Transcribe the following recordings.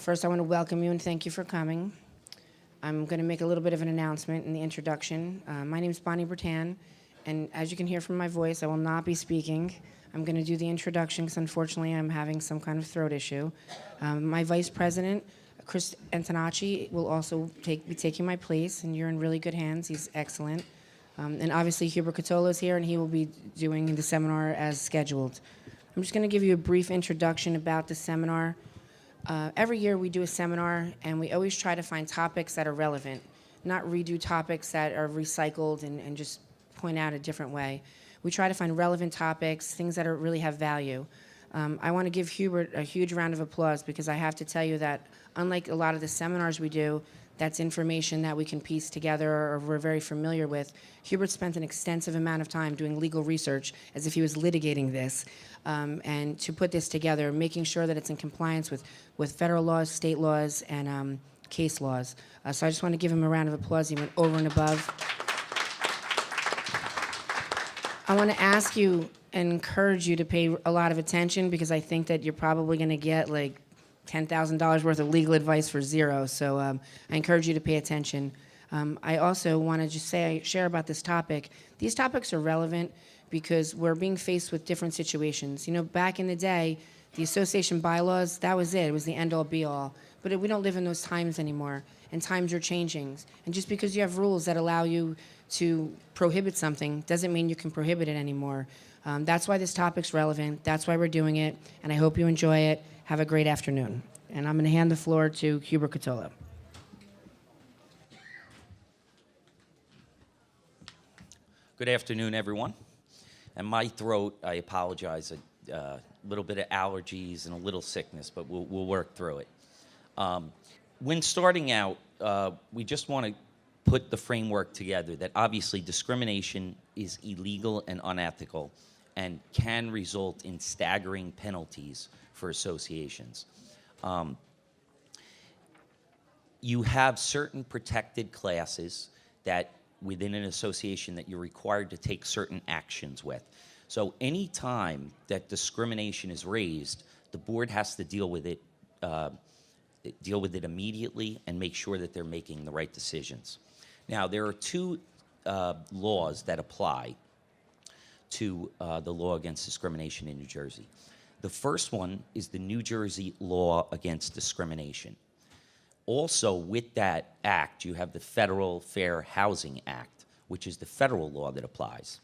First, I want to welcome you and thank you for coming. I'm going to make a little bit of an announcement in the introduction. My name is Bonnie Bertan, and as you can hear from my voice, I will not be speaking. I'm going to do the introduction because unfortunately I'm having some kind of throat issue. My vice president, Chris Antonacci, will also be taking my place, and you're in really good hands. He's excellent. And obviously Hubert Cotolo is here, and he will be doing the seminar as scheduled. I'm just going to give you a brief introduction about the seminar. Every year we do a seminar, and we always try to find topics that are relevant, not redo topics that are recycled and just point out a different way. We try to find relevant topics, things that really have value. I want to give Hubert a huge round of applause because I have to tell you that unlike a lot of the seminars we do, that's information that we can piece together or we're very familiar with. Hubert spent an extensive amount of time doing legal research as if he was litigating this, and to put this together, making sure that it's in compliance with federal laws, state laws, and case laws. So I just want to give him a round of applause. He went over and above. I want to ask you and encourage you to pay a lot of attention because I think that you're probably going to get like $10,000 worth of legal advice for zero. So I encourage you to pay attention. I also want to just share about this topic. These topics are relevant because we're being faced with different situations. You know, back in the day, the association bylaws, that was it. It was the end-all, be-all. But we don't live in those times anymore, and times are changing. And just because you have rules that allow you to prohibit something doesn't mean you can prohibit it anymore. That's why this topic's relevant. That's why we're doing it, and I hope you enjoy it. Have a great afternoon. And I'm going to hand the floor to Hubert Cotolo. Good afternoon, everyone. And my throat, I apologize, a little bit of allergies and a little sickness, but we'll work through it. When starting out, we just want to put the framework together that obviously discrimination is illegal and unethical and can result in staggering penalties for associations. You have certain protected classes that within an association that you're required to take certain actions with. So any time that discrimination is raised, the board has to deal with it immediately and make sure that they're making the right decisions. Now, there are two laws that apply to the law against discrimination in New Jersey. The first one is the New Jersey Law Against Discrimination. Also, with that act, you have the Federal Fair Housing Act, which is the federal law that applies.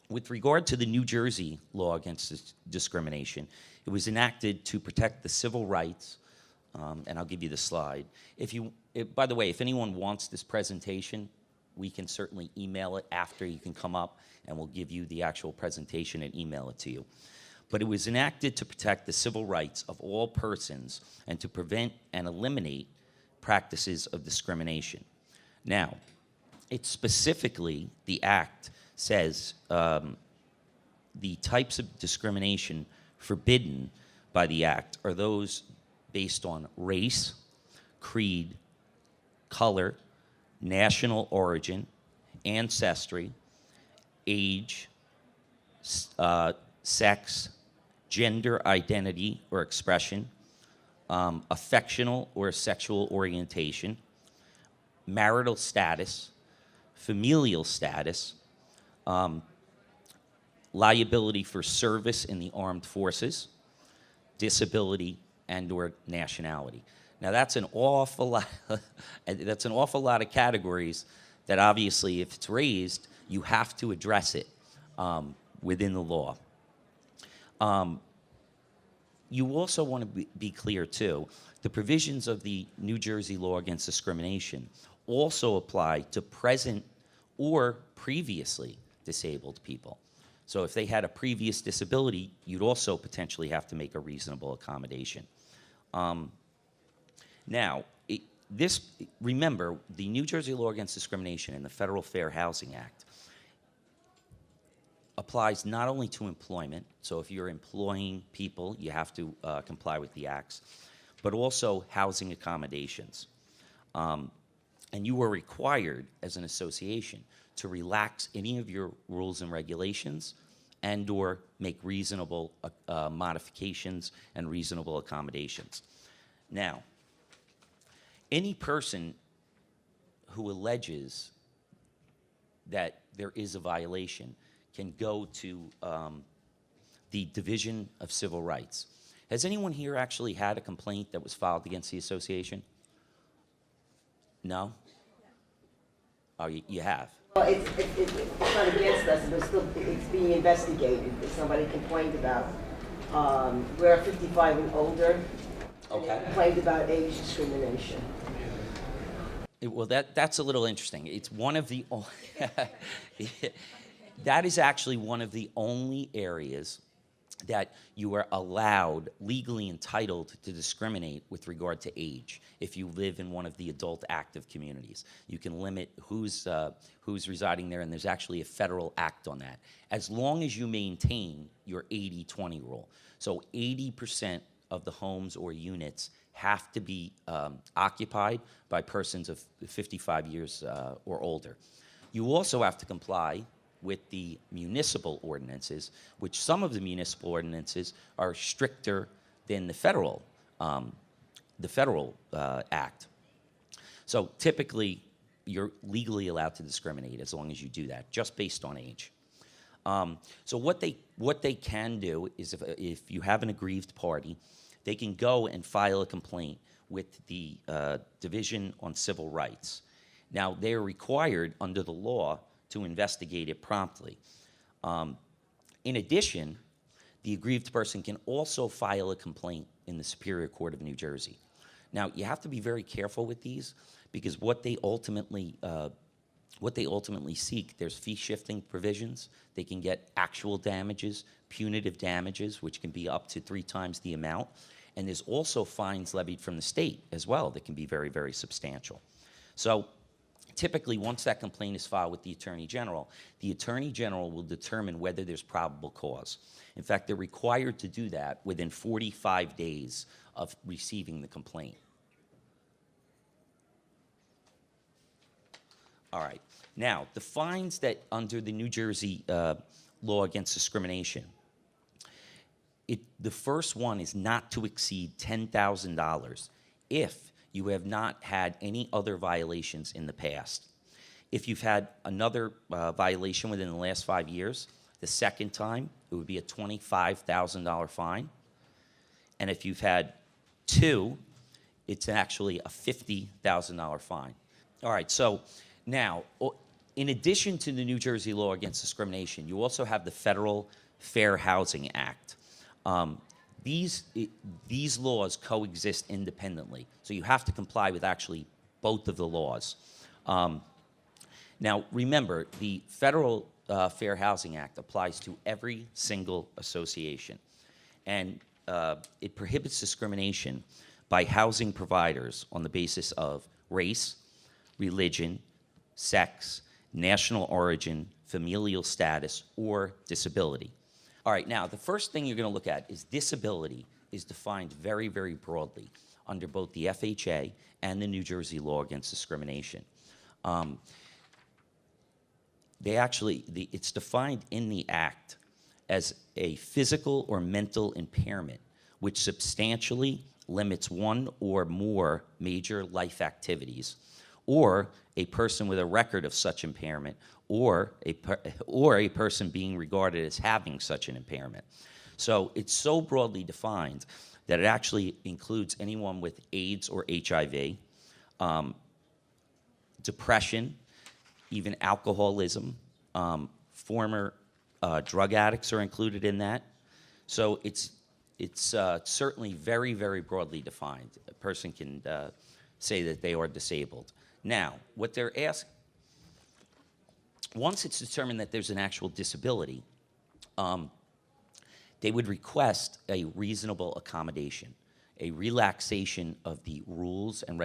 With regard to the New Jersey Law Against Discrimination, it was enacted to protect the civil rights, and I'll give you the slide. By the way, if anyone wants this presentation, we can certainly email it after. You can come up, and we'll give you the actual presentation and email it to you. But it was enacted to protect the civil rights of all persons and to prevent and eliminate practices of discrimination. Now, it specifically, the act says the types of discrimination forbidden by the act are those based on race, creed, color, national origin, ancestry, age, sex, gender identity or expression, affectional or sexual orientation, marital status, familial status, liability for service in the armed forces, disability, and/or nationality. Now that's an awful lot. That's an awful lot of categories that obviously, if it's raised, you have to address it within the law. You also want to be clear too. The provisions of the New Jersey Law Against Discrimination also apply to present or previously disabled people. So if they had a previous disability, you'd also potentially have to make a reasonable accommodation. Now, remember, the New Jersey Law Against Discrimination and the Federal Fair Housing Act applies not only to employment, so if you're employing people, you have to comply with the acts, but also housing accommodations. And you are required as an association to relax any of your rules and regulations and/or make reasonable modifications and reasonable accommodations. Now, any person who alleges that there is a violation can go to the Division of Civil Rights. Has anyone here actually had a complaint that was filed against the association? No? Oh, you have? Well, it's not against us, but it's being investigated. If somebody complained about, we're 55 and older. Okay. And they complained about age discrimination. Well, that's a little interesting. It's one of the that is actually one of the only areas that you are allowed, legally entitled to discriminate with regard to age. If you live in one of the adult active communities, you can limit who's residing there, and there's actually a federal act on that. As long as you maintain your 80-20 rule. So 80% of the homes or units have to be occupied by persons of 55 years or older. You also have to comply with the municipal ordinances, which some of the municipal ordinances are stricter than the federal act. So typically, you're legally allowed to discriminate as long as you do that, just based on age. So what they can do is, if you have an aggrieved party, they can go and file a complaint with the Division on Civil Rights. Now, they are required under the law to investigate it promptly. In addition, the aggrieved person can also file a complaint in the Superior Court of New Jersey. Now, you have to be very careful with these, because what they ultimately seek, there's fee-shifting provisions. They can get actual damages, punitive damages, which can be up to 3 times the amount. And there's also fines levied from the state as well that can be very, very substantial. So typically, once that complaint is filed with the Attorney General will determine whether there's probable cause. In fact, they're required to do that within 45 days of receiving the complaint. All right. Now, the fines that under the New Jersey law against discrimination, the first one is not to exceed $10,000 if you have not had any other violations in the past. If you've had another violation within the last 5 years, the second time, it would be a $25,000 fine. And if you've had 2, it's actually a $50,000 fine. All right, so now, in addition to the New Jersey law against discrimination, you also have the Federal Fair Housing Act. These laws coexist independently, so you have to comply with actually both of the laws. Now, remember, the Federal Fair Housing Act applies to every single association, and it prohibits discrimination by housing providers on the basis of race, religion, sex, national origin, familial status, or disability. All right, now, the first thing you're going to look at is disability is defined very, very broadly under both the FHA and the New Jersey law against discrimination. It's defined in the Act as a physical or mental impairment which substantially limits one or more major life activities, or a person with a record of such impairment, or a person being regarded as having such an impairment. So it's so broadly defined that it actually includes anyone with AIDS or HIV, depression, even alcoholism, former drug addicts are included in that. So it's certainly very, very broadly defined. A person can say that they are disabled. Now, what they're asking, once it's determined that there's an actual disability, they would request a reasonable accommodation, a relaxation of the rules and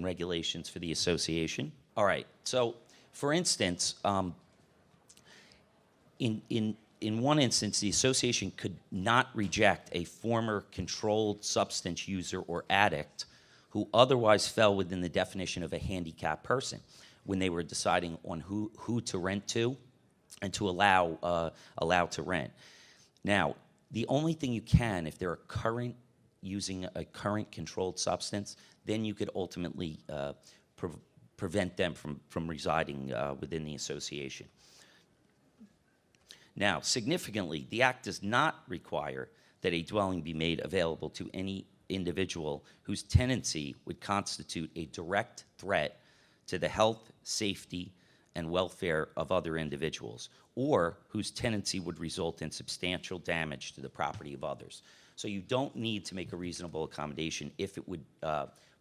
regulations for the association. All right, so for instance, in one instance, the association could not reject a former controlled substance user or addict who otherwise fell within the definition of a handicapped person when they were deciding on who to rent to and to allow to rent. Now, the only thing you can, if there are current using a current controlled substance, then you could ultimately prevent them from residing within the association. Now, significantly, the Act does not require that a dwelling be made available to any individual whose tenancy would constitute a direct threat to the health, safety, and welfare of other individuals, or whose tenancy would result in substantial damage to the property of others. So you don't need to make a reasonable accommodation if it would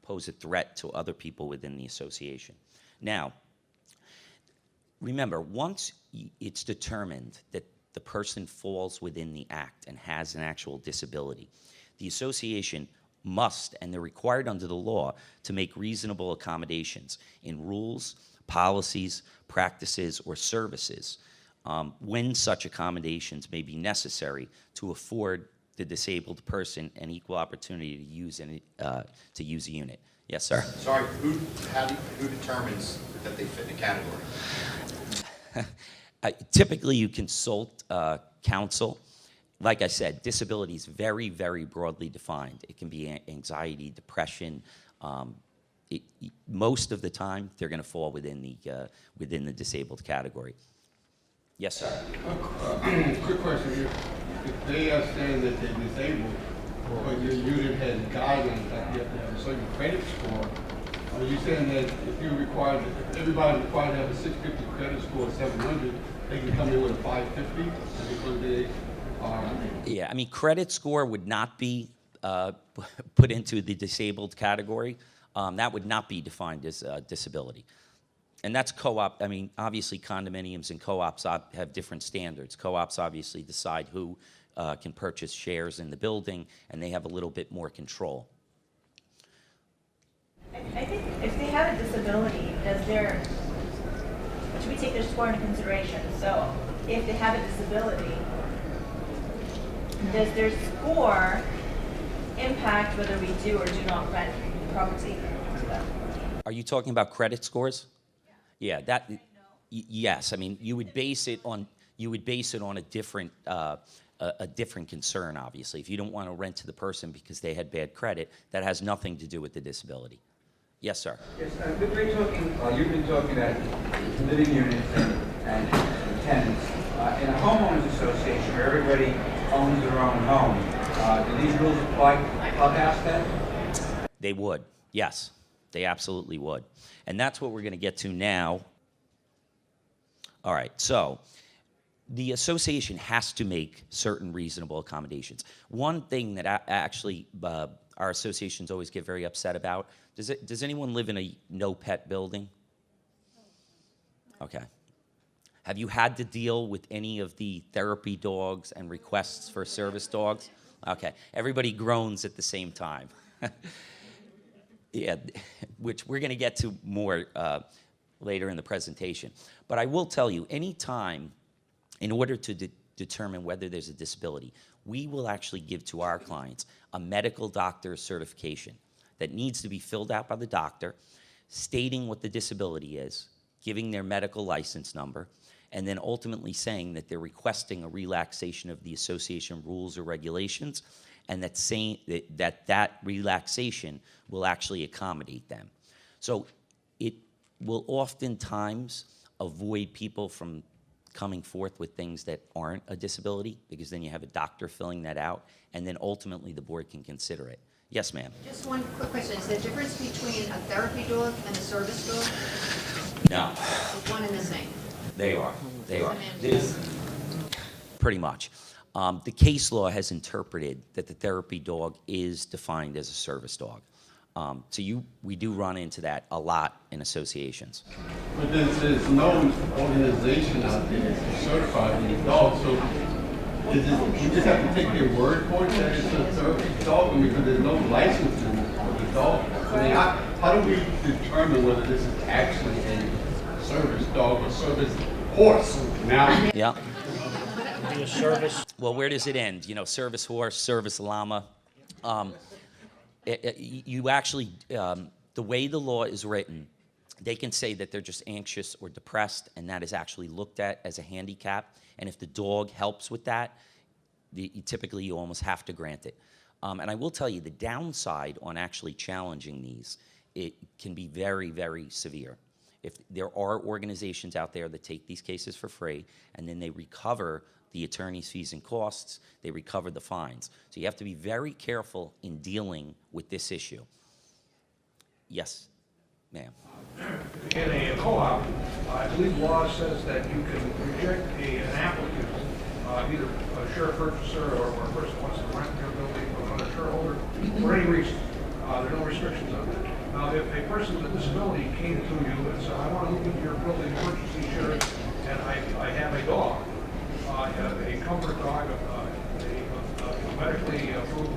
pose a threat to other people within the association. Now, remember, once it's determined that the person falls within the Act and has an actual disability, the association must, and they're required under the law, to make reasonable accommodations in rules, policies, practices, or services when such accommodations may be necessary to afford the disabled person an equal opportunity to use a unit. Yes, sir? Sorry, who determines that they fit in the category? Typically, you consult counsel. Like I said, disability is very, very broadly defined. It can be anxiety, depression. Most of the time, they're going to fall within the disabled category. Yes, sir. Quick question. If they are saying that they're disabled, but your unit has guidelines that you have to have a certain credit score, are you saying that if you're required, if everybody's required to have a 650 credit score of 700, they can come in with a 550 because they are? Yeah, I mean, credit score would not be put into the disabled category. That would not be defined as a disability. And that's co-op. I mean, obviously, condominiums and co-ops have different standards. Co-ops obviously decide who can purchase shares in the building, and they have a little bit more control. I think if they have a disability, should we take their score into consideration? So if they have a disability, does their score impact whether we do or do not rent property to them? Are you talking about credit scores? Yeah, that. Yes, I mean you would base it on a different concern. Obviously, if you don't want to rent to the person because they had bad credit, that has nothing to do with the disability. Yes, sir. Yes, you've been talking about living units and tenants. In a homeowners association where everybody owns their own home, do these rules apply to clubhouse then? They would. Yes, they absolutely would. And that's what we're going to get to now. All right, so the association has to make certain reasonable accommodations. One thing that actually our associations always get very upset about, does anyone live in a no-pet building? Okay. Have you had to deal with any of the therapy dogs and requests for service dogs? Okay, everybody groans at the same time. Yeah, which we're going to get to more later in the presentation. But I will tell you, anytime, in order to determine whether there's a disability, we will actually give to our clients a medical doctor certification that needs to be filled out by the doctor, stating what the disability is, giving their medical license number, and then ultimately saying that they're requesting a relaxation of the association rules or regulations, and that relaxation will actually accommodate them. So it will oftentimes avoid people from coming forth with things that aren't a disability, because then you have a doctor filling that out, and then ultimately the board can consider it. Yes, ma'am. Just one quick question. Is there a difference between a therapy dog and a service dog? No. It's one and the same. They are. They are. This- Pretty much. The case law has interpreted that the therapy dog is defined as a service dog. So we do run into that a lot in associations. But there's no organization out there that's certified these dogs, so you just have to take their word for it that it's a therapy dog, because there's no licensing for the dog. I mean, how do we determine whether this is actually a service dog or service horse? Now, Yeah. Be a service. Well, where does it end? You know, service horse, service llama. You actually, the way the law is written, they can say that they're just anxious or depressed, and that is actually looked at as a handicap. And if the dog helps with that, typically you almost have to grant it. And I will tell you, the downside on actually challenging these, it can be very, very severe. If there are organizations out there that take these cases for free, and then they recover the attorney's fees and costs, they recover the fines. So you have to be very careful in dealing with this issue. Yes, ma'am. In a co-op, I believe law says that you can reject an applicant, either a share purchaser or a person who wants to rent your building from another shareholder, for any reason. There are no restrictions on that. Now, if a person with a disability came to you and said, I want to move into your building and purchase these shares, and I have a dog, a comfort dog, a medically approved,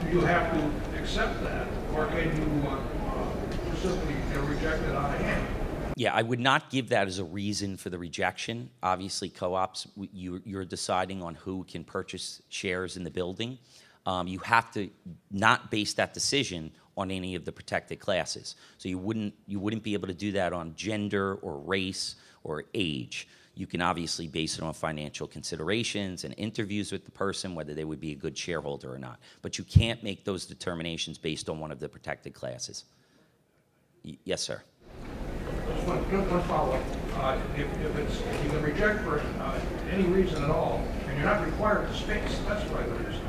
do you have to accept that, or can you simply reject it out of hand? Yeah, I would not give that as a reason for the rejection. Obviously, co-ops, you're deciding on who can purchase shares in the building. You have to not base that decision on any of the protected classes. So you wouldn't be able to do that on gender or race or age. You can obviously base it on financial considerations and interviews with the person, whether they would be a good shareholder or not. But you can't make those determinations based on one of the protected classes. Yes, sir. Just one follow-up. If you can reject for any reason at all, and you're not required to specify the reason,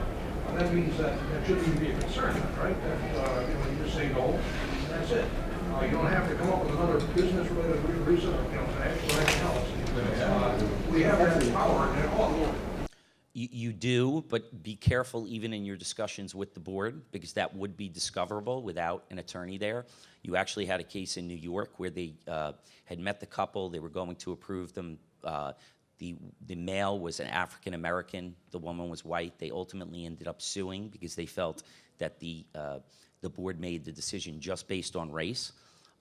that means that shouldn't even be a concern, right? That you just say no, and that's it. You don't have to come up with another business-related reason, financial or anything else. We have that power in all. You do, but be careful even in your discussions with the board, because that would be discoverable without an attorney there. You actually had a case in New York where they had met the couple. They were going to approve them. The male was an African American. The woman was white. They ultimately ended up suing because they felt that the board made the decision just based on race,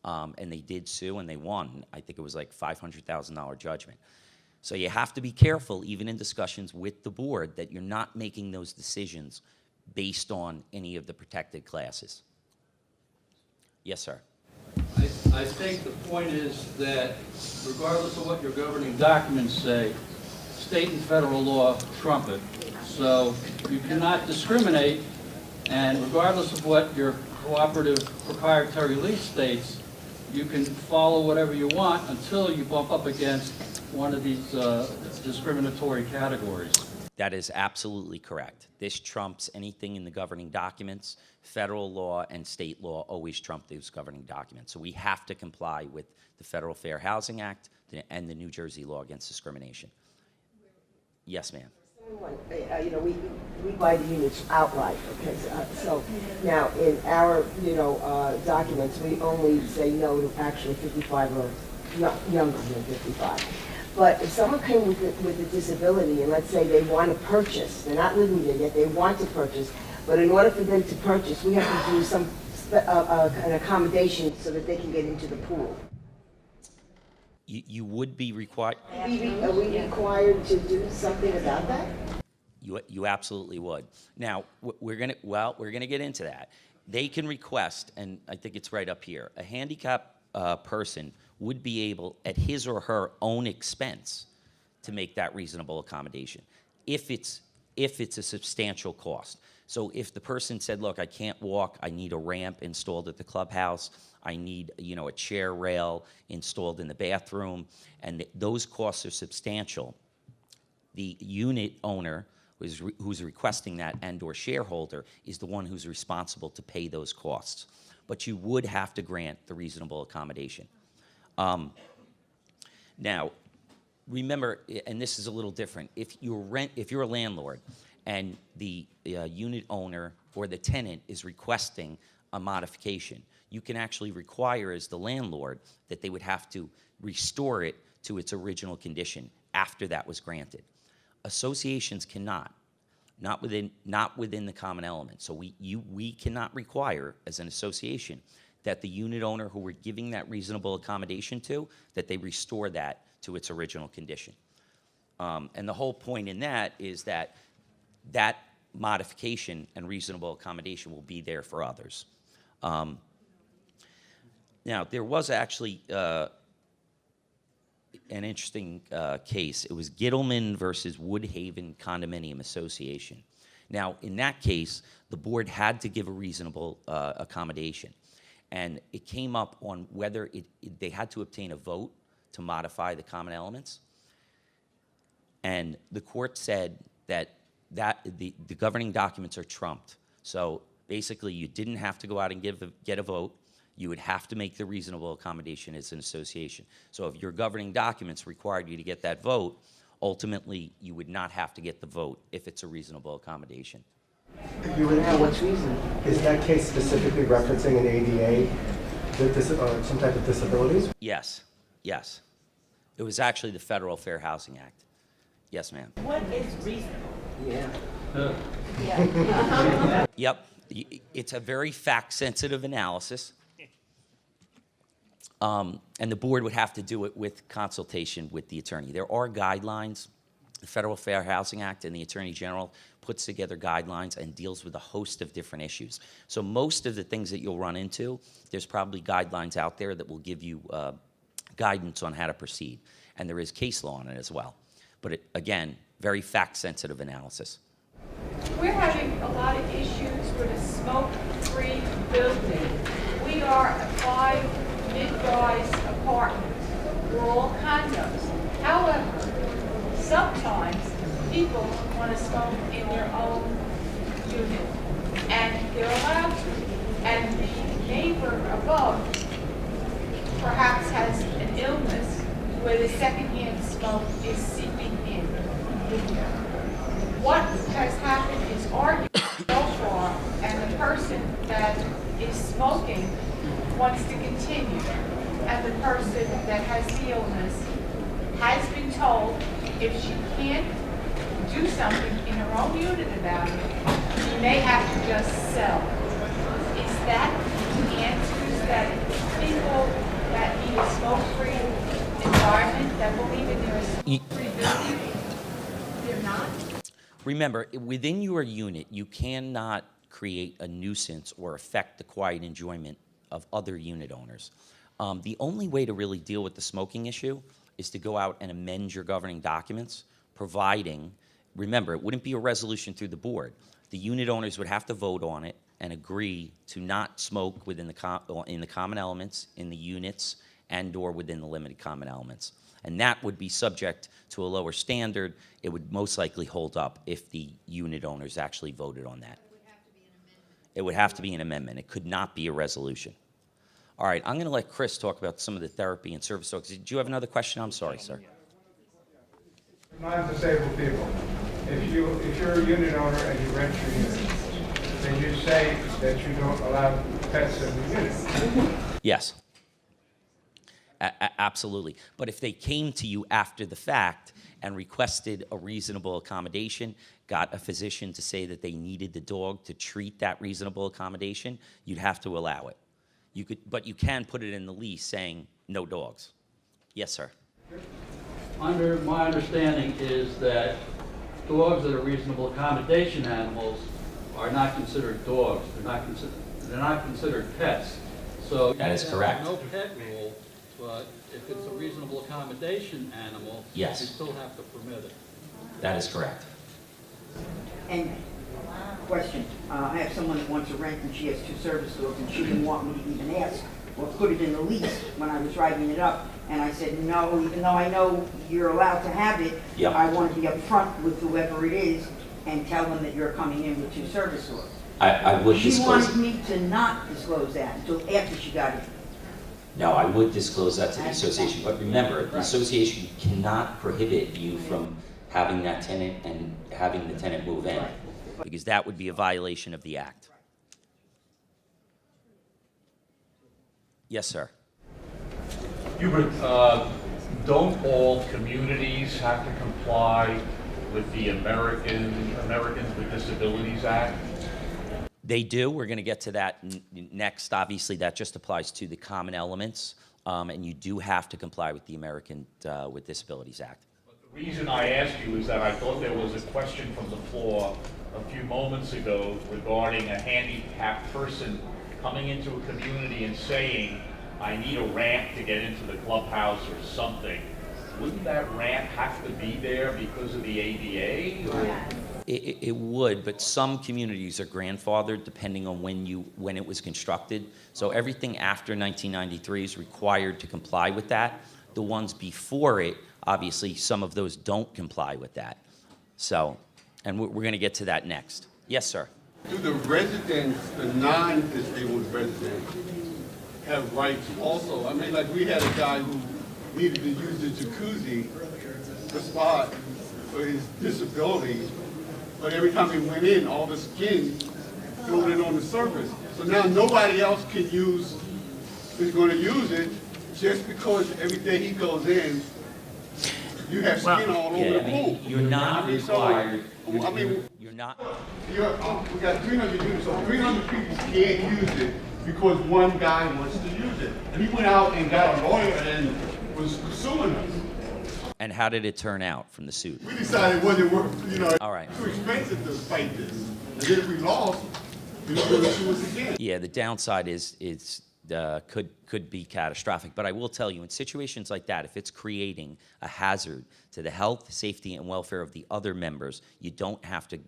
and they did sue and they won. I think it was like $500,000 judgment. So you have to be careful, even in discussions with the board, that you're not making those decisions based on any of the protected classes. Yes, sir. I think the point is that regardless of what your governing documents say, state and federal law trump it. So you cannot discriminate, and regardless of what your cooperative proprietary lease states, you can follow whatever you want until you bump up against one of these discriminatory categories. That is absolutely correct. This trumps anything in the governing documents. Federal law and state law always trump those governing documents. So we have to comply with the Federal Fair Housing Act and the New Jersey law against discrimination. Yes, ma'am. We buy the units outright, okay? So now in our, documents, we only say no to actually 55 or younger than 55. But if someone came with a disability, and let's say they want to purchase, they're not living there yet, they want to purchase, but in order for them to purchase, we have to do some an accommodation so that they can get into the pool. You would be required. Are we required to do something about that? You absolutely would. Now we're gonna get into that. They can request, and I think it's right up here, a handicapped person would be able, at his or her own expense, to make that reasonable accommodation, if it's a substantial cost. So if the person said, look, I can't walk, I need a ramp installed at the clubhouse, I need, a chair rail installed in the bathroom, and those costs are substantial, the unit owner who's requesting that and or shareholder is the one who's responsible to pay those costs. But you would have to grant the reasonable accommodation. Now, remember, and this is a little different, if you're a landlord and the unit owner or the tenant is requesting a modification, you can actually require as the landlord that they would have to restore it to its original condition after that was granted. Associations cannot, not within the common element. So we cannot require as an association that the unit owner who we're giving that reasonable accommodation to, that they restore that to its original condition. And the whole point in that is that that modification and reasonable accommodation will be there for others. Now, there was actually an interesting case. It was Gittleman versus Woodhaven Condominium Association. Now, in that case, the board had to give a reasonable accommodation. And it came up on whether they had to obtain a vote to modify the common elements. And the court said that the governing documents are trumped. So basically, you didn't have to go out and get a vote. You would have to make the reasonable accommodation as an association. So if your governing documents required you to get that vote, ultimately, you would not have to get the vote if it's a reasonable accommodation. You would have what's reasonable? Is that case specifically referencing an ADA, some type of disabilities? Yes, yes. It was actually the Federal Fair Housing Act. Yes, ma'am. What is reasonable? Yeah. Yep, it's a very fact-sensitive analysis. And the board would have to do it with consultation with the attorney. There are guidelines. The Federal Fair Housing Act and the Attorney General puts together guidelines and deals with a host of different issues. So most of the things that you'll run into, there's probably guidelines out there that will give you guidance on how to proceed. And there is case law on it as well. But again, very fact-sensitive analysis. We're having a lot of issues with a smoke-free building. We are a 5 mid-rise apartments. We're all condos. However, sometimes people want to smoke in their own unit, and they're allowed to. And the neighbor above perhaps has an illness where the secondhand smoke is seeping in. What has happened is argued so far, and the person that is smoking wants to continue, and the person that has the illness has been told if she can't do something in her own unit about it, she may have to just sell. Is that the answers that people that need a smoke-free environment, that believe in their smoke-free building, they're not? Remember, within your unit, you cannot create a nuisance or affect the quiet enjoyment of other unit owners. The only way to really deal with the smoking issue is to go out and amend your governing documents, providing, remember, it wouldn't be a resolution through the board. The unit owners would have to vote on it and agree to not smoke within in the common elements, in the units, and/or within the limited common elements. And that would be subject to a lower standard. It would most likely hold up if the unit owners actually voted on that. It would have to be an amendment. It could not be a resolution. All right, I'm going to let Chris talk about some of the therapy and service dogs. Did you have another question? I'm sorry, sir. Non-disabled people, if you're a unit owner and you rent your unit, then you say that you don't allow pets in the unit. Yes. Absolutely. But if they came to you after the fact and requested a reasonable accommodation, got a physician to say that they needed the dog to treat that reasonable accommodation, you'd have to allow it. But you can put it in the lease saying no dogs. Yes, sir. Under my understanding is that dogs that are reasonable accommodation animals are not considered dogs. They're not considered pets. So that is correct. No pet rule, but if it's a reasonable accommodation animal, yes, you still have to permit it. That is correct. And question, I have someone that wants to rent and she has 2 service dogs and she didn't want me to even ask or put it in the lease when I was writing it up. And I said, no, even though I know you're allowed to have it, yep, I want to be upfront with whoever it is and tell them that you're coming in with 2 service dogs. I would disclose. She wanted me to not disclose that until after she got it. No, I would disclose that to the association. But remember, the association cannot prohibit you from having that tenant and having the tenant move in, because that would be a violation of the act. Yes, sir. Hubert, don't all communities have to comply with the Americans with Disabilities Act? They do. We're going to get to that next. Obviously, that just applies to the common elements, and you do have to comply with the American with Disabilities Act. The reason I asked you is that I thought there was a question from the floor a few moments ago regarding a handicapped person coming into a community and saying, I need a ramp to get into the clubhouse or something. Wouldn't that ramp have to be there because of the ADA? Or? It would, but some communities are grandfathered depending on when it was constructed. So everything after 1993 is required to comply with that. The ones before it, obviously, some of those don't comply with that. So, and we're going to get to that next. Yes, sir. Do the residents, the non-disabled residents, have rights also? I mean, like we had a guy who needed to use the jacuzzi, the spot, for his disability, but every time he went in, all the skin floated on the surface. So now nobody else is going to use it just because every day he goes in, you have skin all over the pool. You're not required. You're not. We got 300 units, so 300 people can't use it because one guy wants to use it. And he went out and got a lawyer and was suing us. And how did it turn out from the suit? We decided it wasn't worth, All right. too expensive to fight this. And then if we lost, we were going to sue us again. Yeah, the downside is could be catastrophic. But I will tell you, in situations like that, if it's creating a hazard to the health, safety, and welfare of the other members, you don't have to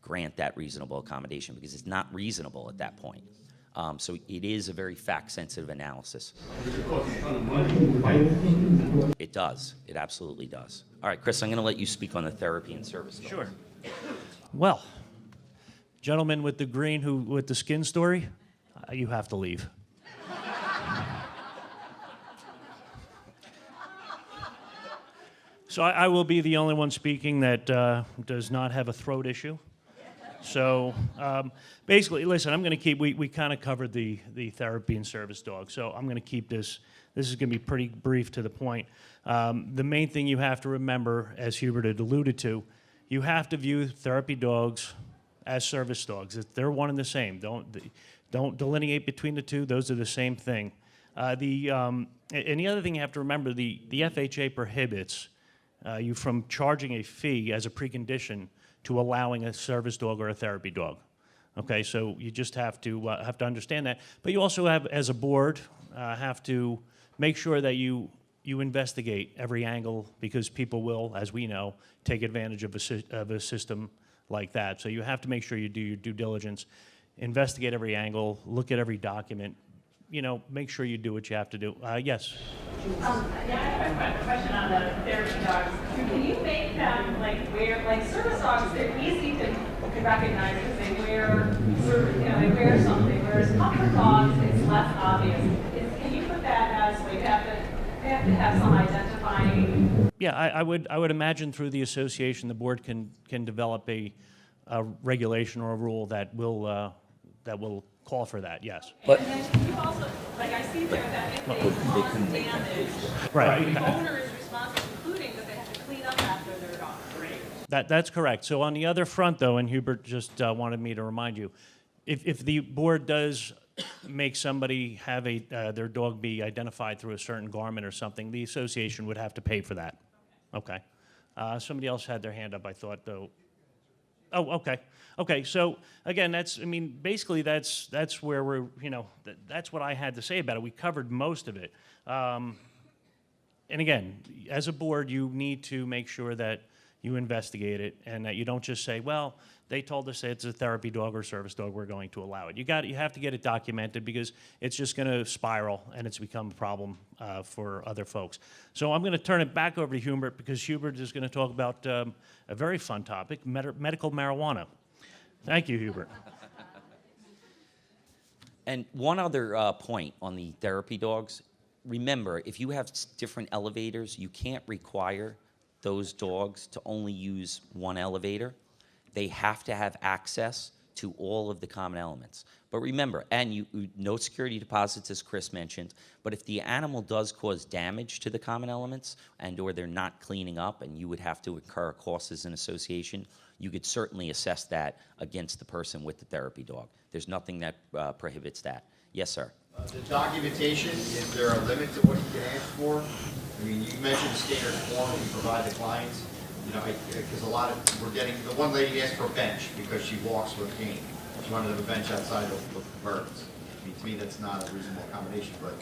grant that reasonable accommodation because it's not reasonable at that point. So it is a very fact-sensitive analysis. It does. It absolutely does. All right, Chris, I'm going to let you speak on the therapy and service. Sure. Well, gentleman with the green with the skin story, you have to leave. So I will be the only one speaking that does not have a throat issue. So basically, listen, I'm going to keep, we kind of covered the therapy and service dog, so I'm going to keep this is going to be pretty brief to the point. The main thing you have to remember, as Hubert had alluded to, you have to view therapy dogs as service dogs. They're one and the same. Don't delineate between the two. Those are the same thing. And the other thing you have to remember, the FHA prohibits you from charging a fee as a precondition to allowing a service dog or a therapy dog. Okay, so you just have to understand that. But you also have, as a board, have to make sure that you investigate every angle because people will, as we know, take advantage of a system like that. So you have to make sure you do your due diligence, investigate every angle, look at every document, make sure you do what you have to do. Yes? Yeah, I have a question on the therapy dogs. Can you make them like service dogs? They're easy to recognize because they wear they wear something. Whereas comfort dogs, it's less obvious. Can you put that as they have to have some identifying? Yeah, I would imagine through the association, the board can develop a regulation or a rule that will call for that. Yes. And then can you also, I see there that if they cause damage, right. the owner is responsible, including that they have to clean up after their dog. Right. That's correct. So on the other front, though, and Hubert just wanted me to remind you, if the board does make somebody have their dog be identified through a certain garment or something, the association would have to pay for that. Okay. Somebody else had their hand up, I thought, though. Oh, okay. Okay, so again, basically that's where we're, that's what I had to say about it. We covered most of it. And again, as a board, you need to make sure that you investigate it and that you don't just say, well, they told us it's a therapy dog or service dog, we're going to allow it. You have to get it documented because it's just going to spiral and it's become a problem for other folks. So I'm going to turn it back over to Hubert because Hubert is going to talk about a very fun topic, medical marijuana. Thank you, Hubert. And one other point on the therapy dogs, remember, if you have different elevators, you can't require those dogs to only use one elevator. They have to have access to all of the common elements. But remember, and no security deposits, as Chris mentioned, but if the animal does cause damage to the common elements or they're not cleaning up and you would have to incur costs as an association, you could certainly assess that against the person with the therapy dog. There's nothing that prohibits that. Yes, sir. The documentation, is there a limit to what you can ask for? I mean, you mentioned standard form you provide the clients. Because we're getting, the one lady asked for a bench because she walks with a cane. She wanted to have a bench outside of birds. I mean, to me, that's not a reasonable accommodation, but,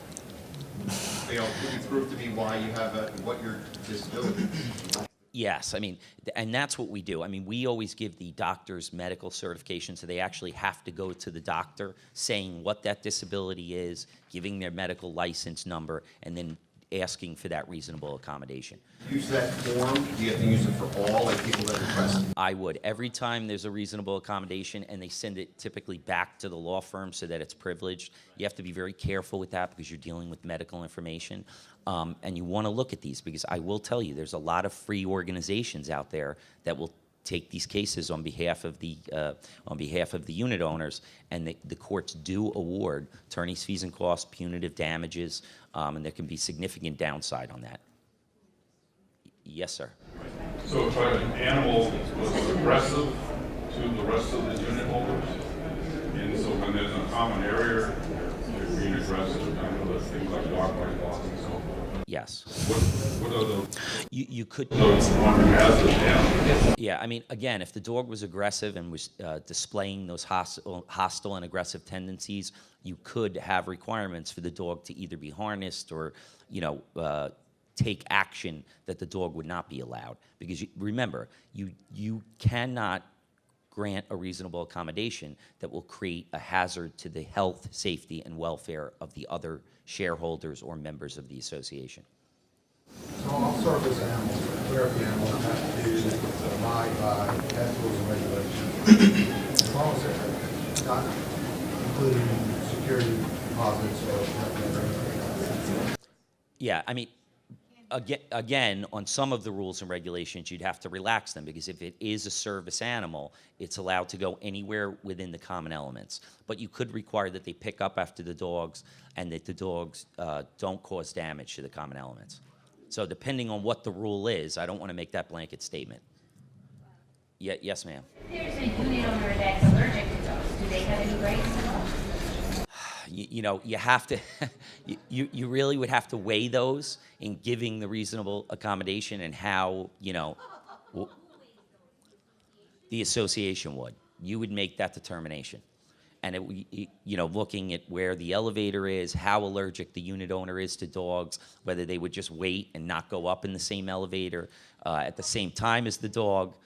can you prove to me why you have what your disability is? Yes, I mean, and that's what we do. I mean, we always give the doctors medical certification, so they actually have to go to the doctor saying what that disability is, giving their medical license number, and then asking for that reasonable accommodation. Use that form, do you have to use it for all, like people that request? I would. Every time there's a reasonable accommodation and they send it typically back to the law firm so that it's privileged, you have to be very careful with that because you're dealing with medical information. And you want to look at these because I will tell you there's a lot of free organizations out there that will take these cases on behalf of the unit owners, and the courts do award attorneys' fees and costs, punitive damages, and there can be significant downside on that. Yes, sir. So if an animal was aggressive to the rest of the unit holders, and so when there's a common area, they're being aggressive, you know, things like dog bite laws and so forth. Yes. What are the you could those hazard animals? Yeah, I mean, again, if the dog was aggressive and was displaying those hostile and aggressive tendencies, you could have requirements for the dog to either be harnessed or, you know, take action that the dog would not be allowed. Because remember, you cannot grant a reasonable accommodation that will create a hazard to the health, safety, and welfare of the other shareholders or members of the association. So all service animals, therapy animals have to abide by pet rules and regulations. As long as they're not including security deposits or Yeah, I mean, again, on some of the rules and regulations, you'd have to relax them because if it is a service animal, it's allowed to go anywhere within the common elements. But you could require that they pick up after the dogs and that the dogs don't cause damage to the common elements. So depending on what the rule is, I don't want to make that blanket statement. Yes, ma'am. There's a unit owner that's allergic to dogs. Do they have any rights? You know, you have to, you really would have to weigh those in giving the reasonable accommodation and how, you know, the association would. You would make that determination. And, you know, looking at where the elevator is, how allergic the unit owner is to dogs, whether they would just wait and not go up in the same elevator at the same time as the dog.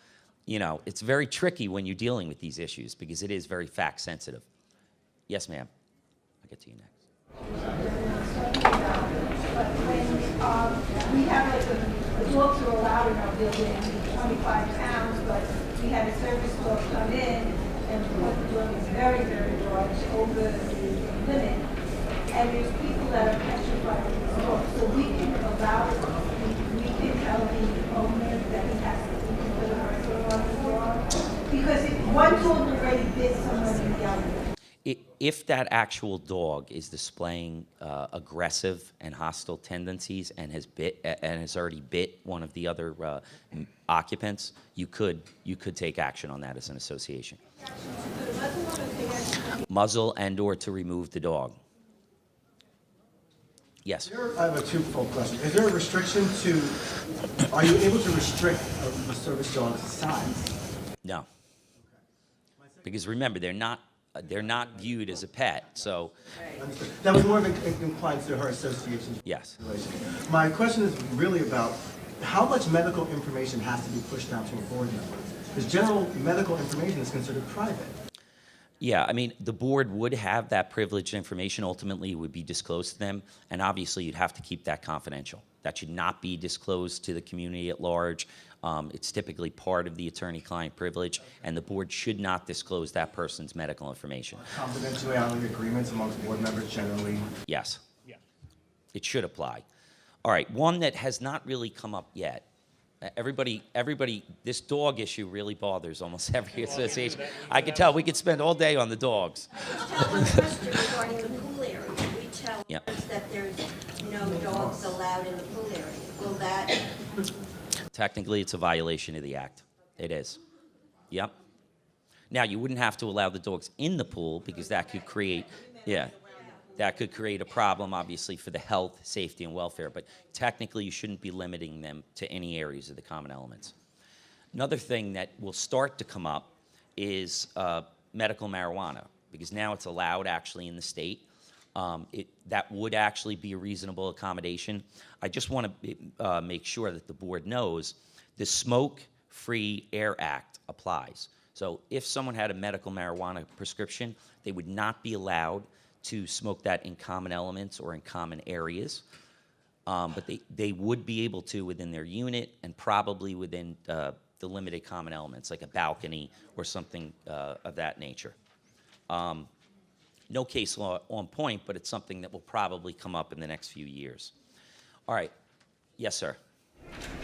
You know, it's very tricky when you're dealing with these issues because it is very fact sensitive. Yes, ma'am. I'll get to you next. We have like the dogs are allowed in our building, 25 pounds, but we had a service dog come in, and because the dog is very, very large, over the limit, and there's people that are petrified of these dogs, so we can allow, we can tell the owner that he has to put a muzzle on the dog, because if one dog already bit someone in the elevator. If that actual dog is displaying aggressive and hostile tendencies and has already bit one of the other occupants, you could take action on that as an association. Muzzle and/or to remove the dog. Yes. I have a twofold question. Is there a restriction to? Are you able to restrict the service dog's size? No. Because remember, they're not viewed as a pet, so. That was more of inclined to her association. Yes. My question is really about how much medical information has to be pushed out to a board member? Because general medical information is considered private. Yeah, I mean, the board would have that privileged information. Ultimately, it would be disclosed to them, and obviously, you'd have to keep that confidential. That should not be disclosed to the community at large. It's typically part of the attorney-client privilege, and the board should not disclose that person's medical information. Confidentiality agreements amongst board members generally? Yes. Yeah. It should apply. All right, one that has not really come up yet. Everybody, this dog issue really bothers almost every association. I can tell we could spend all day on the dogs. One question regarding the pool area. We tell Yep. us that there's no dogs allowed in the pool area. Will that? Technically, it's a violation of the act. It is. Yep. Now, you wouldn't have to allow the dogs in the pool because that could create, that could create a problem, obviously, for the health, safety, and welfare. But technically, you shouldn't be limiting them to any areas of the common elements. Another thing that will start to come up is medical marijuana, because now it's allowed actually in the state. That would actually be a reasonable accommodation. I just want to make sure that the board knows The Smoke-Free Air Act applies. So if someone had a medical marijuana prescription, they would not be allowed to smoke that in common elements or in common areas. But they would be able to within their unit and probably within the limited common elements, like a balcony or something of that nature. No case law on point, but it's something that will probably come up in the next few years. All right. Yes, sir.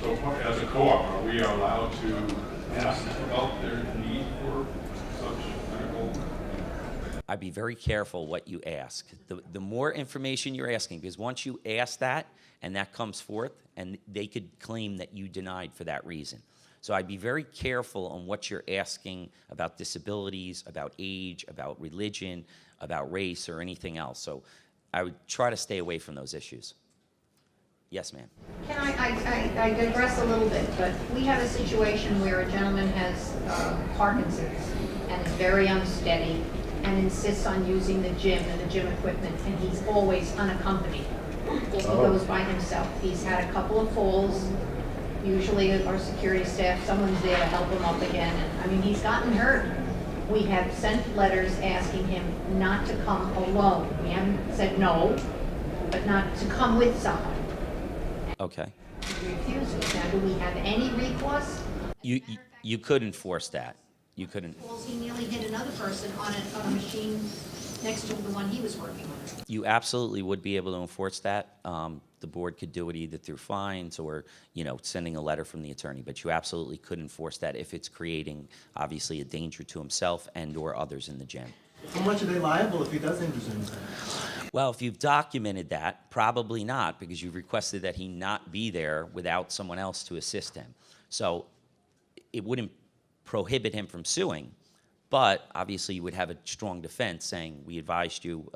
So as a co-op, are we allowed to ask about their need for such medical? I'd be very careful what you ask. The more information you're asking, because once you ask that and that comes forth, and they could claim that you denied for that reason. So I'd be very careful on what you're asking about disabilities, about age, about religion, about race, or anything else. So I would try to stay away from those issues. Yes, ma'am. Can I digress a little bit, but we have a situation where a gentleman has Parkinson's and is very unsteady and insists on using the gym and the gym equipment, and he's always unaccompanied. He goes by himself. He's had a couple of falls. Usually our security staff, someone's there to help him up again. And I mean, he's gotten hurt. We have sent letters asking him not to come alone. We haven't said no, but not to come with someone. Okay. He refuses. Now, do we have any recourse? You could enforce that. You couldn't. He nearly hit another person on a machine next to the one he was working on. You absolutely would be able to enforce that. The board could do it either through fines or, sending a letter from the attorney. But you absolutely could enforce that if it's creating, obviously, a danger to himself and/or others in the gym. How much are they liable if he does injure himself? Well, if you've documented that, probably not, because you've requested that he not be there without someone else to assist him. So it wouldn't prohibit him from suing, but obviously you would have a strong defense saying, we advised you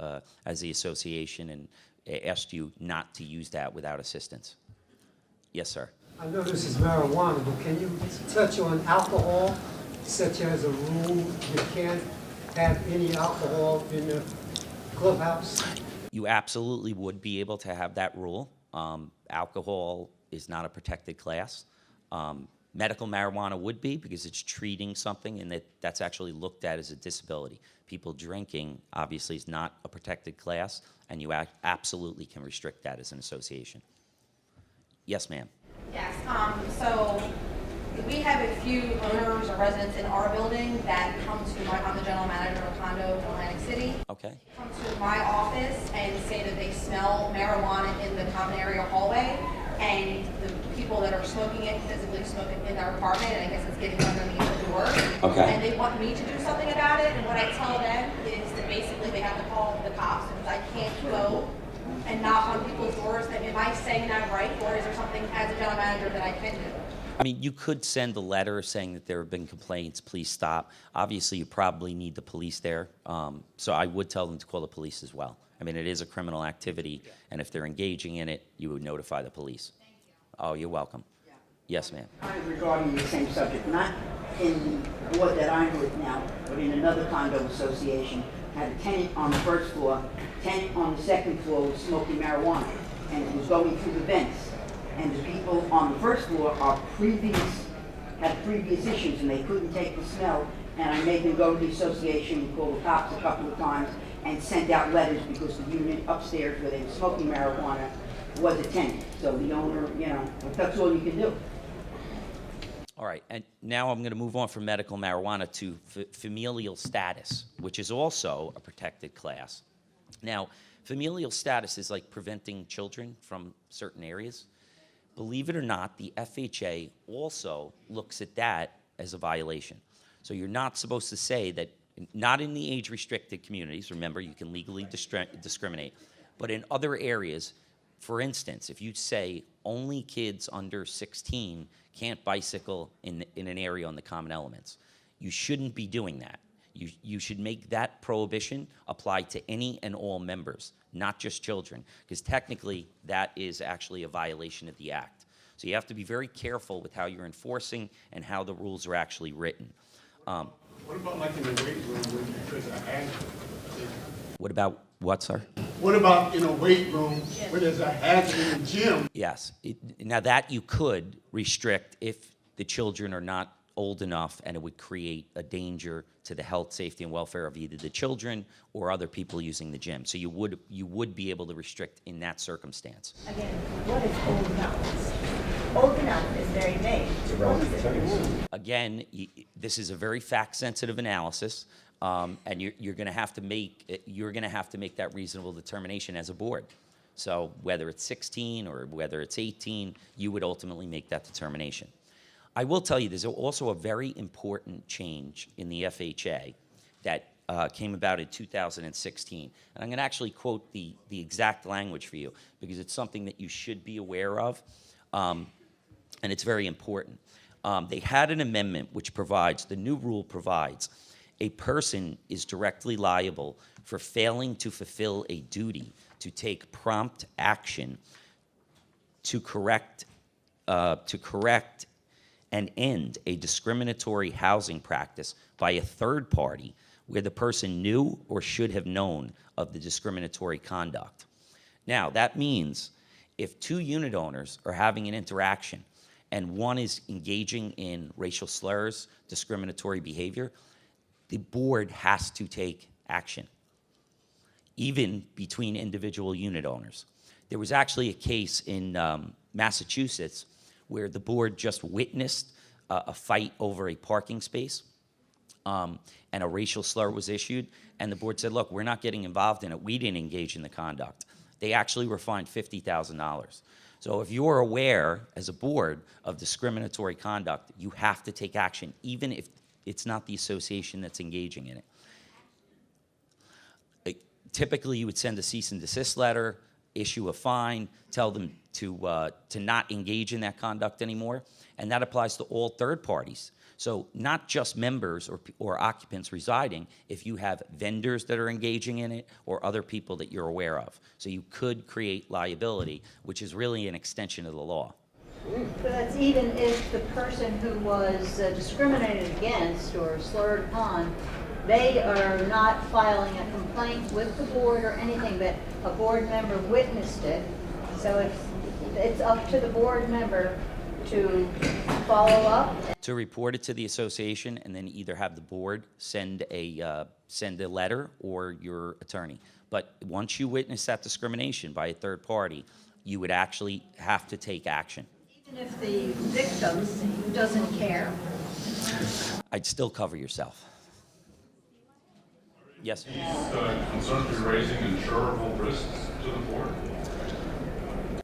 as the association and asked you not to use that without assistance. Yes, sir. I know this is marijuana, but can you touch on alcohol, such as a rule you can't have any alcohol in the clubhouse? You absolutely would be able to have that rule. Alcohol is not a protected class. Medical marijuana would be, because it's treating something, and that's actually looked at as a disability. People drinking, obviously, is not a protected class, and you absolutely can restrict that as an association. Yes, ma'am. Yes, so we have a few owners or residents in our building that come to I'm the general manager of a condo in Atlantic City. Okay. Come to my office and say that they smell marijuana in the common area hallway, and the people that are smoking it physically smoke it in their apartment, and I guess it's getting underneath the door. Okay. And they want me to do something about it, and what I tell them is that basically they have to call the cops, because I can't go and knock on people's doors. Am I saying that right, or is there something as a general manager that I can do? I mean, you could send a letter saying that there have been complaints, please stop. Obviously, you probably need the police there, so I would tell them to call the police as well. I mean, it is a criminal activity, and if they're engaging in it, you would notify the police. Thank you. Oh, you're welcome. Yeah. Yes, ma'am. Regarding the same subject, not in the ward that I'm with now, but in another condo association, had a tenant on the first floor, tenant on the second floor was smoking marijuana, and it was going through the vents. And the people on the first floor had previous issues, and they couldn't take the smell. And I made them go to the association and call the cops a couple of times and send out letters, because the unit upstairs where they were smoking marijuana was a tenant. So the owner, that's all you can do. All right, and now I'm going to move on from medical marijuana to familial status, which is also a protected class. Now, familial status is like preventing children from certain areas. Believe it or not, the FHA also looks at that as a violation. So you're not supposed to say that, not in the age-restricted communities, remember, you can legally discriminate, but in other areas, for instance, if you say only kids under 16 can't bicycle in an area on the common elements, you shouldn't be doing that. You should make that prohibition apply to any and all members, not just children, because technically that is actually a violation of the act. So you have to be very careful with how you're enforcing and how the rules are actually written. What about like in the weight room when there's a hazard? What about what, sir? What about in a weight room where there's a hazard in the gym? Yes. Now that you could restrict if the children are not old enough and it would create a danger to the health, safety, and welfare of either the children or other people using the gym. So you would be able to restrict in that circumstance. Again, what is old enough? Old enough is very vague. What is it? Again, this is a very fact-sensitive analysis, and you're going to have to make that reasonable determination as a board. So whether it's 16 or whether it's 18, you would ultimately make that determination. I will tell you, there's also a very important change in the FHA that came about in 2016. And I'm going to actually quote the exact language for you because it's something that you should be aware of, and it's very important. They had an amendment which provides, the new rule provides, a person is directly liable for failing to fulfill a duty to take prompt action to correct and end a discriminatory housing practice by a third party where the person knew or should have known of the discriminatory conduct. Now, that means if two unit owners are having an interaction and one is engaging in racial slurs, discriminatory behavior, the board has to take action, even between individual unit owners. There was actually a case in Massachusetts where the board just witnessed a fight over a parking space, and a racial slur was issued, and the board said, look, we're not getting involved in it. We didn't engage in the conduct. They actually were fined $50,000. So if you're aware, as a board, of discriminatory conduct, you have to take action, even if it's not the association that's engaging in it. Typically, you would send a cease and desist letter, issue a fine, tell them to not engage in that conduct anymore, and that applies to all third parties. So not just members or occupants residing, if you have vendors that are engaging in it or other people that you're aware of. So you could create liability, which is really an extension of the law. So that's even if the person who was discriminated against or slurred upon, they are not filing a complaint with the board or anything, but a board member witnessed it. So it's up to the board member to follow up. To report it to the association and then either have the board send a letter or your attorney. But once you witness that discrimination by a third party, you would actually have to take action. Even if the victim doesn't care. I'd still cover yourself. Yes? These concerns you're raising insurable risks to the board?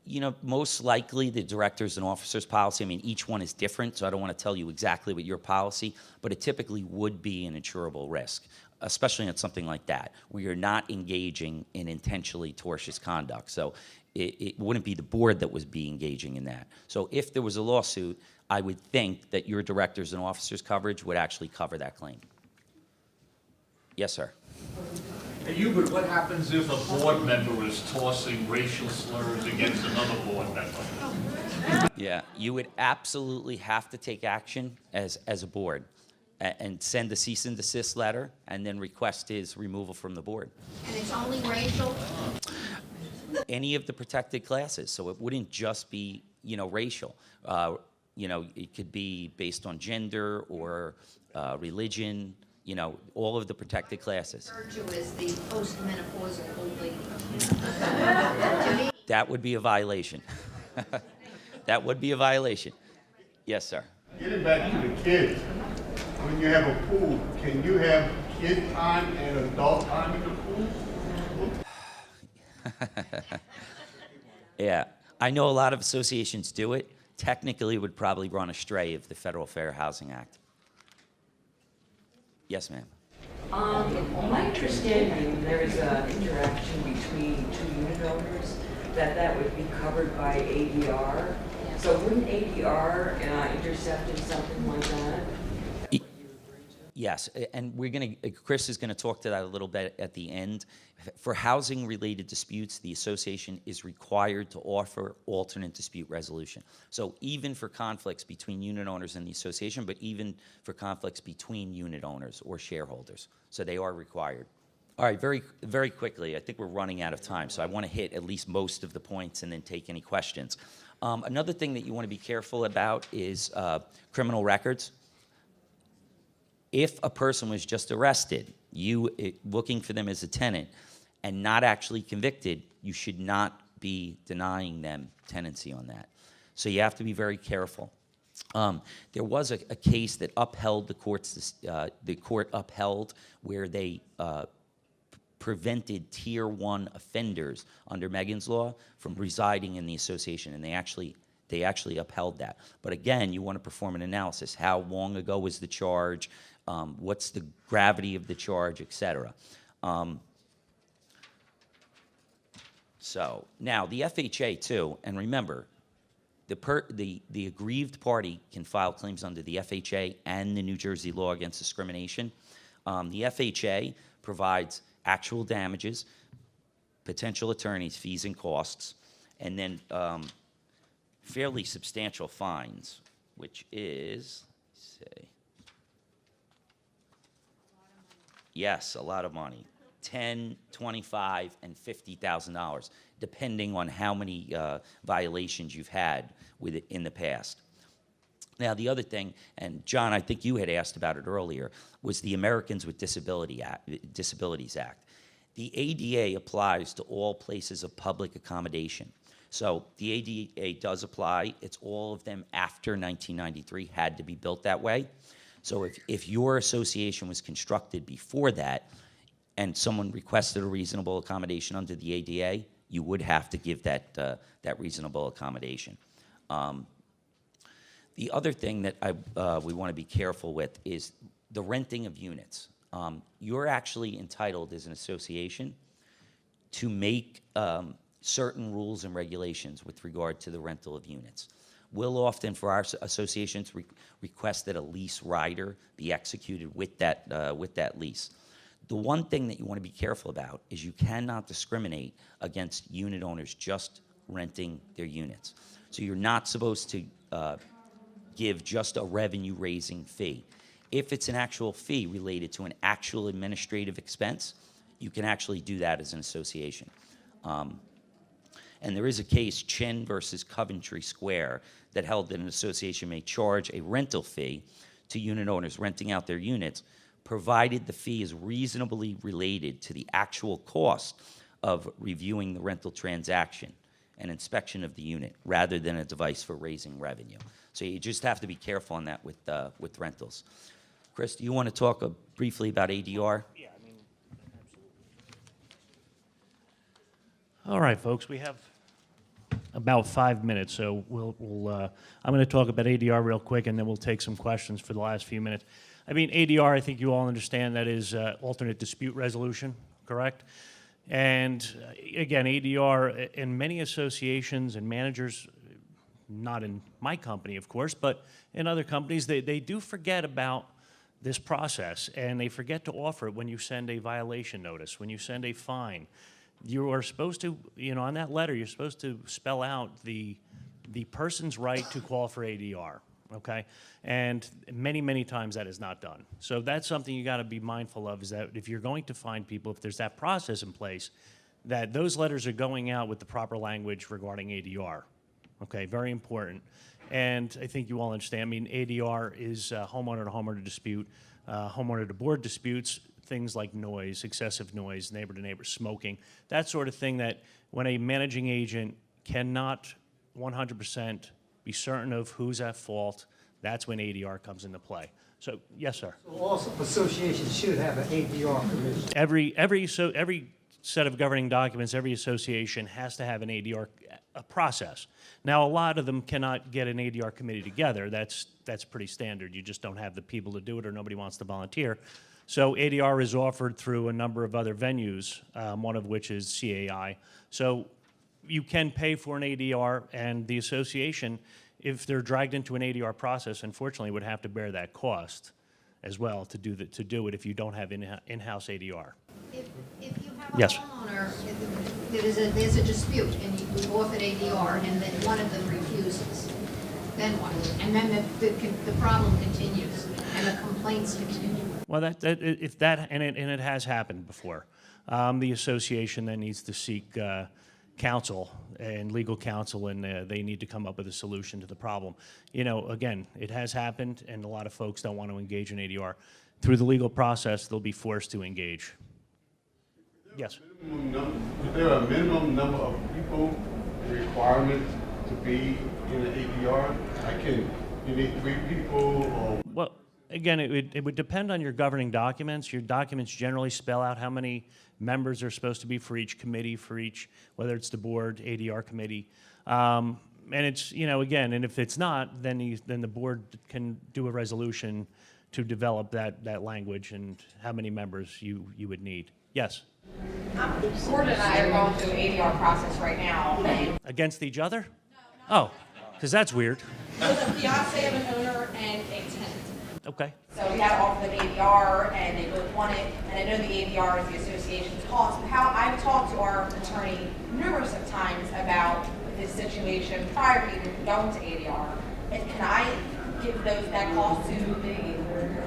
You know, most likely the directors and officers policy, I mean, each one is different, so I don't want to tell you exactly what your policy, but it typically would be an insurable risk, especially on something like that, where you're not engaging in intentionally tortious conduct. So it wouldn't be the board that would be engaging in that. So if there was a lawsuit, I would think that your directors and officers coverage would actually cover that claim. Yes, sir. Hey, Hubert, what happens if a board member is tossing racial slurs against another board member? Yeah, you would absolutely have to take action as a board and send a cease and desist letter and then request his removal from the board. And it's only racial? Any of the protected classes, so it wouldn't just be, racial. It could be based on gender or religion, all of the protected classes. Referred to as the postmenopausal old lady. That would be a violation. That would be a violation. Yes, sir. Getting back to the kids, when you have a pool, can you have kid time and adult time in the pool? Yeah, I know a lot of associations do it. Technically, it would probably run astray of the Federal Fair Housing Act. Yes, ma'am. My understanding, there is an interaction between two unit owners, that would be covered by ADR. So wouldn't ADR intercept in something like that? Yes, and Chris is going to talk to that a little bit at the end. For housing-related disputes, the association is required to offer alternate dispute resolution. So even for conflicts between unit owners and the association, but even for conflicts between unit owners or shareholders. So they are required. All right, very, very quickly, I think we're running out of time, so I want to hit at least most of the points and then take any questions. Another thing that you want to be careful about is criminal records. If a person was just arrested, looking for them as a tenant, and not actually convicted, you should not be denying them tenancy on that. So you have to be very careful. There was a case that upheld the court upheld where they prevented Tier 1 offenders under Megan's Law from residing in the association, and they actually upheld that. But again, you want to perform an analysis. How long ago was the charge? What's the gravity of the charge, et cetera. So now the FHA too, and remember, the aggrieved party can file claims under the FHA and the New Jersey law against discrimination. The FHA provides actual damages, potential attorneys' fees and costs, and then fairly substantial fines, which is, let's see, yes, a lot of money. $10,000, $25,000, and $50,000, depending on how many violations you've had with it in the past. Now, the other thing, and John, I think you had asked about it earlier, was the Americans with Disabilities Act. The ADA applies to all places of public accommodation. So the ADA does apply. It's all of them after 1993 had to be built that way. So if your association was constructed before that, and someone requested a reasonable accommodation under the ADA, you would have to give that reasonable accommodation. The other thing that we want to be careful with is the renting of units. You're actually entitled as an association to make certain rules and regulations with regard to the rental of units. We'll often, for our associations, request that a lease rider be executed with that lease. The one thing that you want to be careful about is you cannot discriminate against unit owners just renting their units. So you're not supposed to give just a revenue-raising fee. If it's an actual fee related to an actual administrative expense, you can actually do that as an association. And there is a case, Chin versus Coventry Square, that held that an association may charge a rental fee to unit owners renting out their units, provided the fee is reasonably related to the actual cost of reviewing the rental transaction and inspection of the unit, rather than a device for raising revenue. So you just have to be careful on that with rentals. Chris, do you want to talk briefly about ADR? Yeah, I mean, absolutely. All right, folks, we have about 5 minutes, so I'm going to talk about ADR real quick, and then we'll take some questions for the last few minutes. I mean, ADR, I think you all understand that is alternate dispute resolution, correct? And again, ADR in many associations and managers, not in my company, of course, but in other companies, they do forget about this process, and they forget to offer it when you send a violation notice, when you send a fine. You are supposed to, on that letter, you're supposed to spell out the person's right to call for ADR. Okay, and many, many times that is not done. So that's something you got to be mindful of, is that if you're going to find people, if there's that process in place, that those letters are going out with the proper language regarding ADR. Okay, very important. And I think you all understand, I mean, ADR is homeowner to homeowner dispute, homeowner to board disputes, things like noise, excessive noise, neighbor to neighbor, smoking, that sort of thing, that when a managing agent cannot 100% be certain of who's at fault, that's when ADR comes into play. So, yes, sir. So also, associations should have an ADR commission. Every set of governing documents, every association has to have an ADR process. Now, a lot of them cannot get an ADR committee together. That's pretty standard. You just don't have the people to do it, or nobody wants to volunteer. So ADR is offered through a number of other venues, one of which is CAI. So you can pay for an ADR, and the association, if they're dragged into an ADR process, unfortunately would have to bear that cost as well to do it if you don't have in-house ADR. If you have a Yes. homeowner, there's a dispute, and you've offered ADR, and then one of them refuses, then what? And then the problem continues, and the complaints continue. Well, it has happened before. The association then needs to seek counsel and legal counsel, and they need to come up with a solution to the problem. You know, again, it has happened, and a lot of folks don't want to engage in ADR. Through the legal process, they'll be forced to engage. Yes? Is there a minimum number of people requirement to be in the ADR? You need 3 people or? Well, again, it would depend on your governing documents. Your documents generally spell out how many members are supposed to be for each committee, for each, whether it's the board, ADR committee. And it's, you know, again, and if it's not, then the board can do a resolution to develop that language and how many members you would need. Yes? Gordon and I are going through the ADR process right now. Against each other? Oh, because that's weird. There's a fiance of an owner and a tenant. Okay. So we had to offer them ADR, and they both want it. And I know the ADR is the association's cost. But how I've talked to our attorney numerous of times about this situation prior to even going to ADR. And can I give that cost to the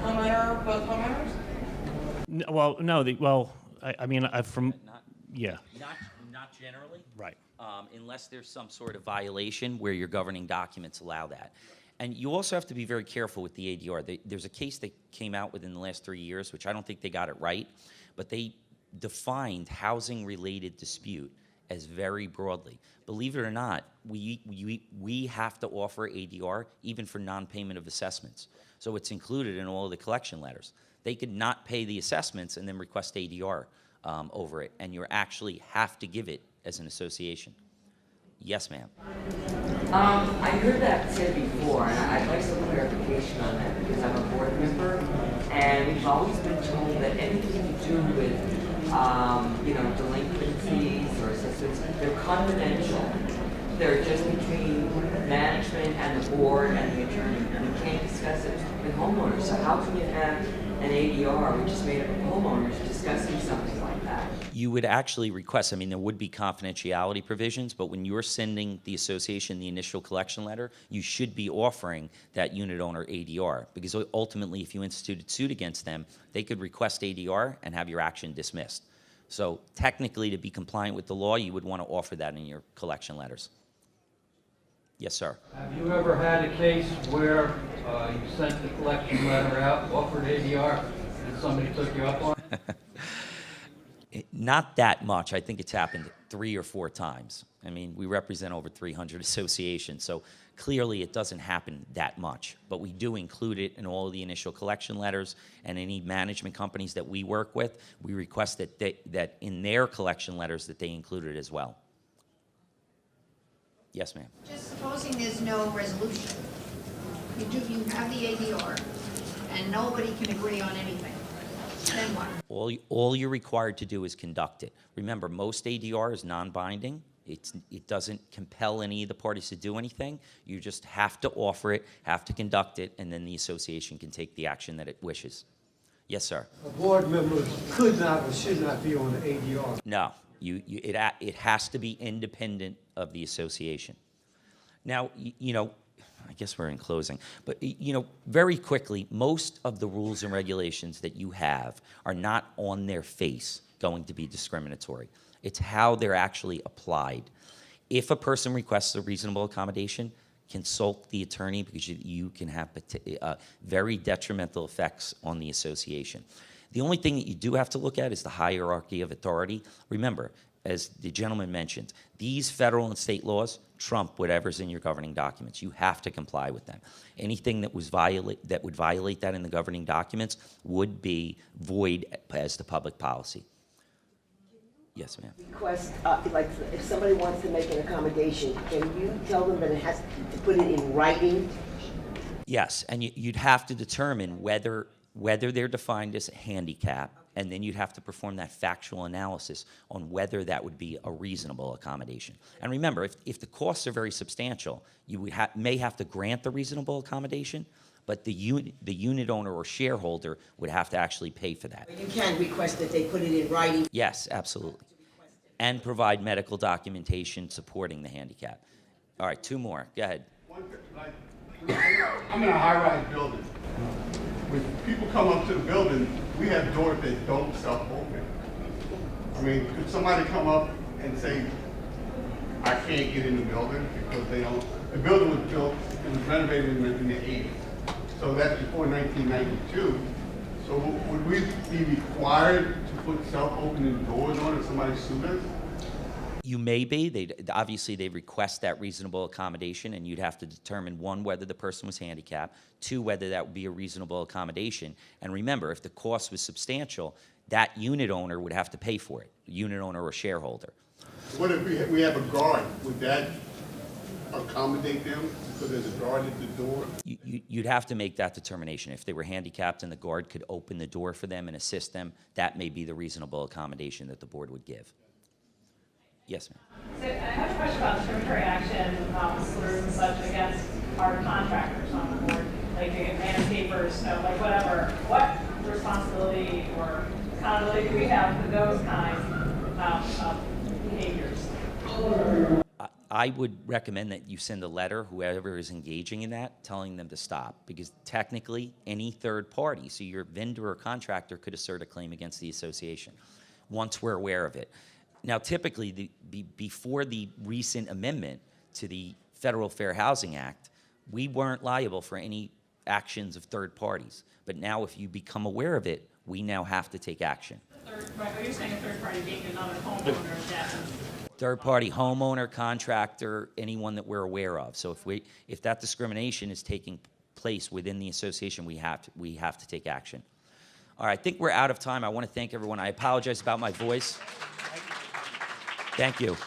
homeowner, both homeowners? Well, no. I mean, yeah. Not generally. Right. Unless there's some sort of violation where your governing documents allow that. And you also have to be very careful with the ADR. There's a case that came out within the last 3 years, which I don't think they got it right, but they defined housing-related dispute as very broadly. Believe it or not, we have to offer ADR even for non-payment of assessments. So it's included in all of the collection letters. They could not pay the assessments and then request ADR over it, and you actually have to give it as an association. Yes, ma'am. I heard that said before, and I'd like some clarification on that because I'm a board member, and we've always been told that anything to do with, delinquencies or assessments, they're confidential. They're just between management and the board and the attorney, and we can't discuss it with homeowners. So how can you have an ADR which is made up of homeowners discussing something like that? You would actually request, I mean, there would be confidentiality provisions, but when you're sending the association the initial collection letter, you should be offering that unit owner ADR, because ultimately, if you instituted suit against them, they could request ADR and have your action dismissed. So technically, to be compliant with the law, you would want to offer that in your collection letters. Yes, sir. Have you ever had a case where you sent the collection letter out, offered ADR, and somebody took you up on it? Not that much. I think it's happened 3 or 4 times. I mean, we represent over 300 associations, so clearly it doesn't happen that much. But we do include it in all of the initial collection letters, and any management companies that we work with, we request that in their collection letters that they include it as well. Yes, ma'am. Just supposing there's no resolution. You have the ADR, and nobody can agree on anything. Then what? All you're required to do is conduct it. Remember, most ADR is non-binding. It doesn't compel any of the parties to do anything. You just have to offer it, have to conduct it, and then the association can take the action that it wishes. Yes, sir. A board member could not or should not be on the ADR. No, it has to be independent of the association. Now, I guess we're in closing, but very quickly, most of the rules and regulations that you have are not on their face going to be discriminatory. It's how they're actually applied. If a person requests a reasonable accommodation, consult the attorney, because you can have very detrimental effects on the association. The only thing that you do have to look at is the hierarchy of authority. Remember, as the gentleman mentioned, these federal and state laws trump whatever's in your governing documents. You have to comply with them. Anything that would violate that in the governing documents would be void as the public policy. Yes, ma'am. Request, like if somebody wants to make an accommodation, can you tell them that it has to put it in writing? Yes, and you'd have to determine whether they're defined as a handicap, and then you'd have to perform that factual analysis on whether that would be a reasonable accommodation. And remember, if the costs are very substantial, you may have to grant the reasonable accommodation, but the unit owner or shareholder would have to actually pay for that. You can request that they put it in writing. Yes, absolutely. And provide medical documentation supporting the handicap. All right, 2 more. Go ahead. I'm in a high-rise building. When people come up to the building, we have doors that don't self-open. I mean, could somebody come up and say, I can't get in the building because the building was built, it was renovated in the 80s. So that's before 1992. So would we be required to put self-opening doors on if somebody sued us? You may be. Obviously, they request that reasonable accommodation, and you'd have to determine, one, whether the person was handicapped, two, whether that would be a reasonable accommodation. And remember, if the cost was substantial, that unit owner would have to pay for it, unit owner or shareholder. What if we have a guard? Would that accommodate them because there's a guard at the door? You'd have to make that determination. If they were handicapped and the guard could open the door for them and assist them, that may be the reasonable accommodation that the board would give. Yes, ma'am. So I have a question about discriminatory action, slurs and such against our contractors on the board, like landscapers, like whatever. What responsibility or accountability do we have for those kinds of behaviors? I would recommend that you send a letter, whoever is engaging in that, telling them to stop, because technically any third party, so your vendor or contractor, could assert a claim against the association once we're aware of it. Now, typically, before the recent amendment to the Federal Fair Housing Act, we weren't liable for any actions of third parties. But now, if you become aware of it, we now have to take action. Right, are you saying a third party being another homeowner that? Third-party homeowner, contractor, anyone that we're aware of. So if that discrimination is taking place within the association, we have to take action. All right, I think we're out of time. I want to thank everyone. I apologize about my voice. Thank you.